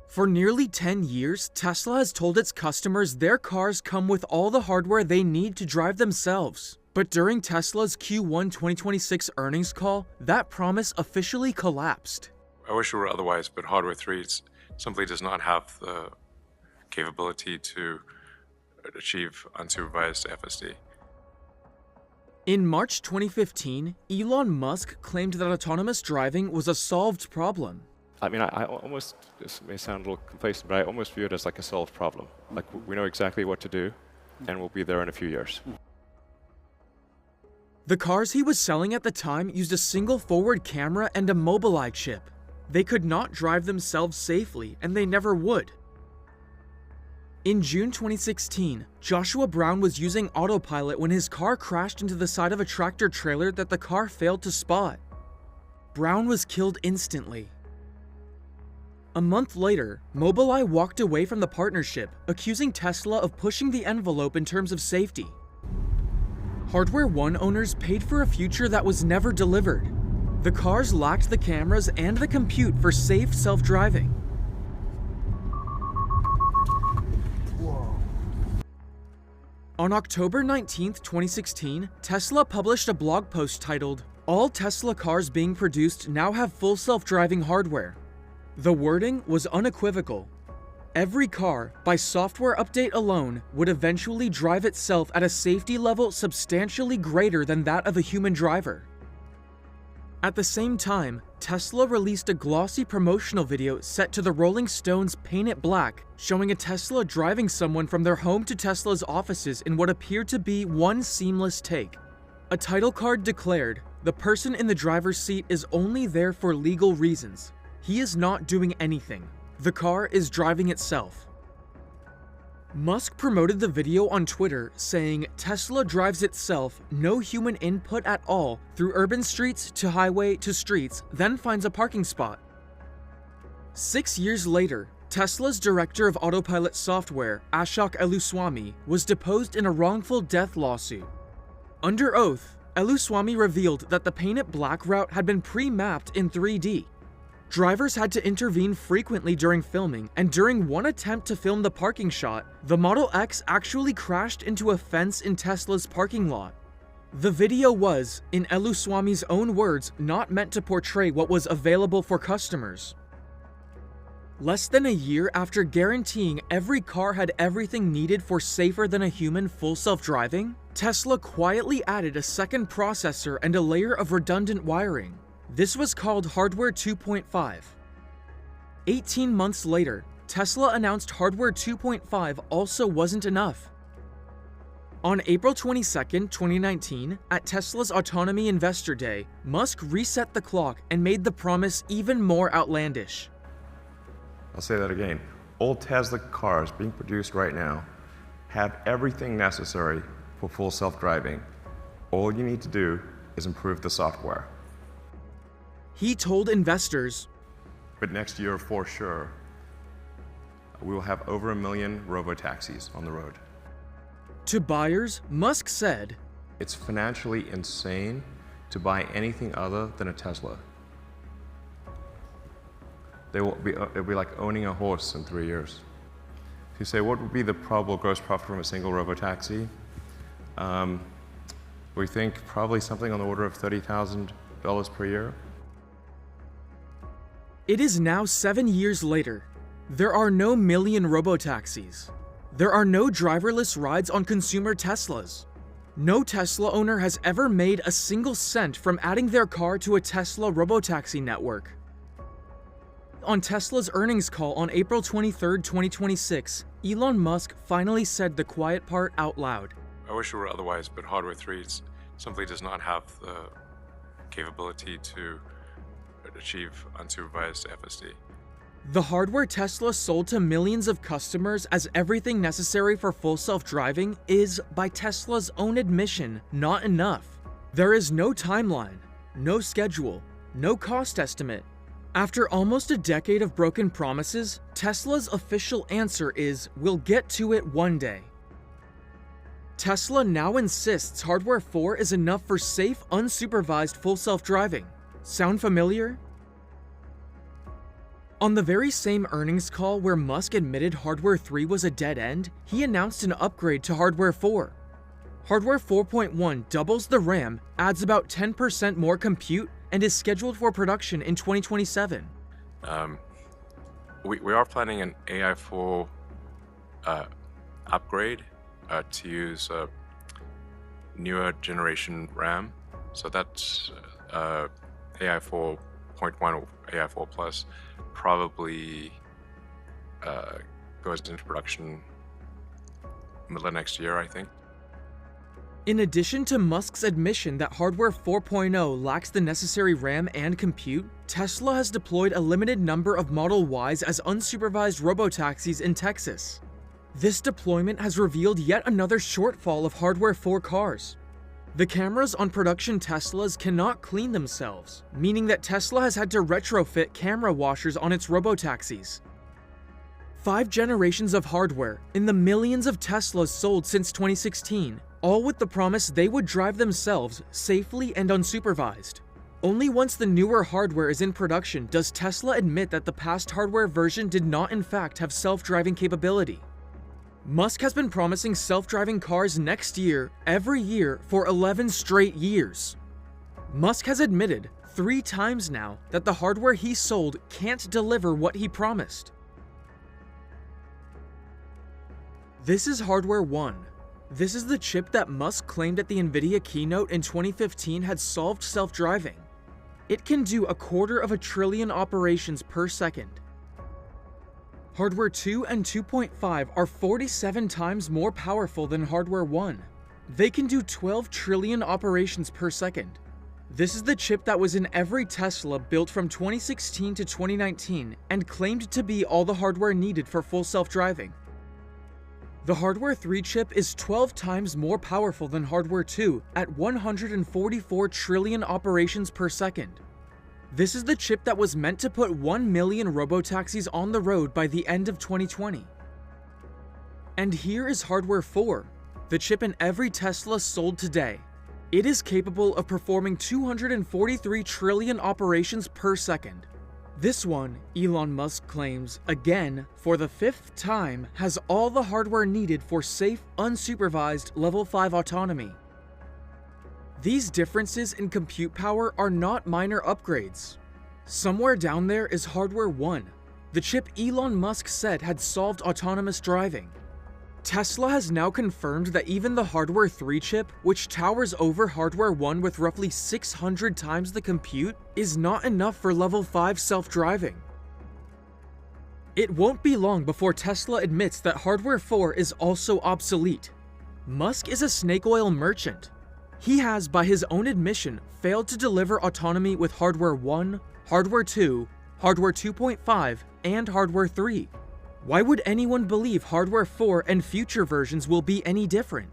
For nearly 10 years, Tesla has told its customers their cars come with all the hardware they need to drive themselves. But during Tesla's Q1 2026 earnings call, that promise officially collapsed. I wish it were otherwise, but Hardware 3 simply does not have the capability to achieve unsupervised FSD. In March 2015, Elon Musk claimed that autonomous driving was a solved problem. I mean, I almost, this may sound a little complacent, but I almost view it as like a solved problem. Like, we know exactly what to do, and we'll be there in a few years. The cars he was selling at the time used a single forward camera and a Mobileye chip. They could not drive themselves safely, and they never would. In June 2016, Joshua Brown was using autopilot when his car crashed into the side of a tractor trailer that the car failed to spot. Brown was killed instantly. A month later, Mobileye walked away from the partnership, accusing Tesla of pushing the envelope in terms of safety. Hardware 1 owners paid for a future that was never delivered. The cars lacked the cameras and the compute for safe self-driving. On October 19, 2016, Tesla published a blog post titled, "All Tesla cars being produced now have full self-driving hardware." The wording was unequivocal. Every car, by software update alone, would eventually drive itself at a safety level substantially greater than that of a human driver. At the same time, Tesla released a glossy promotional video set to the Rolling Stones' Paint It Black, showing a Tesla driving someone from their home to Tesla's offices in what appeared to be one seamless take. A title card declared, "The person in the driver's seat is only there for legal reasons. He is not doing anything. The car is driving itself." Musk promoted the video on Twitter, saying Tesla drives itself, no human input at all, through urban streets to highway to streets, then finds a parking spot. 6 years later, Tesla's director of autopilot software, Ashok Eluswamy, was deposed in a wrongful death lawsuit. Under oath, Eluswamy revealed that the Paint It Black route had been pre-mapped in 3D. Drivers had to intervene frequently during filming, and during one attempt to film the parking shot, the Model X actually crashed into a fence in Tesla's parking lot. The video was, in Eluswamy's own words, not meant to portray what was available for customers. Less than a year after guaranteeing every car had everything needed for safer than a human full self-driving, Tesla quietly added a second processor and a layer of redundant wiring. This was called Hardware 2.5. 18 months later, Tesla announced Hardware 2.5 also wasn't enough. On April 22, 2019, at Tesla's Autonomy Investor Day, Musk reset the clock and made the promise even more outlandish. I'll say that again. All Tesla cars being produced right now have everything necessary for full self-driving. All you need to do is improve the software. He told investors, but next year, for sure, we will have over 1 million robotaxis on the road. To buyers, Musk said, "It's financially insane to buy anything other than a Tesla. It'll be like owning a horse in 3 years." If you say, what would be the probable gross profit from a single robotaxi? We think probably something on the order of $30,000 per year. It is now 7 years later. There are no million robotaxis. There are no driverless rides on consumer Teslas. No Tesla owner has ever made a single cent from adding their car to a Tesla robotaxi network. On Tesla's earnings call on April 23, 2026, Elon Musk finally said the quiet part out loud. I wish it were otherwise, but Hardware 3 simply does not have the capability to achieve unsupervised FSD. The hardware Tesla sold to millions of customers as everything necessary for full self-driving is, by Tesla's own admission, not enough. There is no timeline, no schedule, no cost estimate. After almost a decade of broken promises, Tesla's official answer is, "We'll get to it one day." Tesla now insists Hardware 4 is enough for safe, unsupervised full self-driving. Sound familiar? On the very same earnings call where Musk admitted Hardware 3 was a dead end, he announced an upgrade to Hardware 4. Hardware 4.1 doubles the RAM, adds about 10% more compute, and is scheduled for production in 2027. We are planning an AI4 upgrade to use newer generation RAM. So that's AI 4.1 or AI 4 Plus probably goes into production middle of next year, I think. In addition to Musk's admission that Hardware 4.0 lacks the necessary RAM and compute, Tesla has deployed a limited number of Model Ys as unsupervised robotaxis in Texas. This deployment has revealed yet another shortfall of Hardware 4 cars. The cameras on production Teslas cannot clean themselves, meaning that Tesla has had to retrofit camera washers on its robotaxis. 5 generations of hardware in the millions of Teslas sold since 2016, all with the promise they would drive themselves safely and unsupervised. Only once the newer hardware is in production does Tesla admit that the past hardware version did not in fact have self-driving capability. Musk has been promising self-driving cars next year, every year, for 11 straight years. Musk has admitted 3 times now that the hardware he sold can't deliver what he promised. This is Hardware 1. This is the chip that Musk claimed at the NVIDIA keynote in 2015 had solved self-driving. It can do 250 billion operations per second. Hardware 2 and 2.5 are 47 times more powerful than Hardware 1. They can do 12 trillion operations per second. This is the chip that was in every Tesla built from 2016 to 2019 and claimed to be all the hardware needed for full self-driving. The Hardware 3 chip is 12 times more powerful than Hardware 2 at 144 trillion operations per second. This is the chip that was meant to put 1 million robotaxis on the road by the end of 2020. And here is Hardware 4, the chip in every Tesla sold today. It is capable of performing 243 trillion operations per second. This one, Elon Musk claims, again, for the 5th time, has all the hardware needed for safe, unsupervised Level 5 autonomy. These differences in compute power are not minor upgrades. Somewhere down there is Hardware 1, the chip Elon Musk said had solved autonomous driving. Tesla has now confirmed that even the Hardware 3 chip, which towers over Hardware 1 with roughly 600 times the compute, is not enough for Level 5 self-driving. It won't be long before Tesla admits that Hardware 4 is also obsolete. Musk is a snake oil merchant. He has, by his own admission, failed to deliver autonomy with Hardware 1, Hardware 2, Hardware 2.5, and Hardware 3. Why would anyone believe Hardware 4 and future versions will be any different?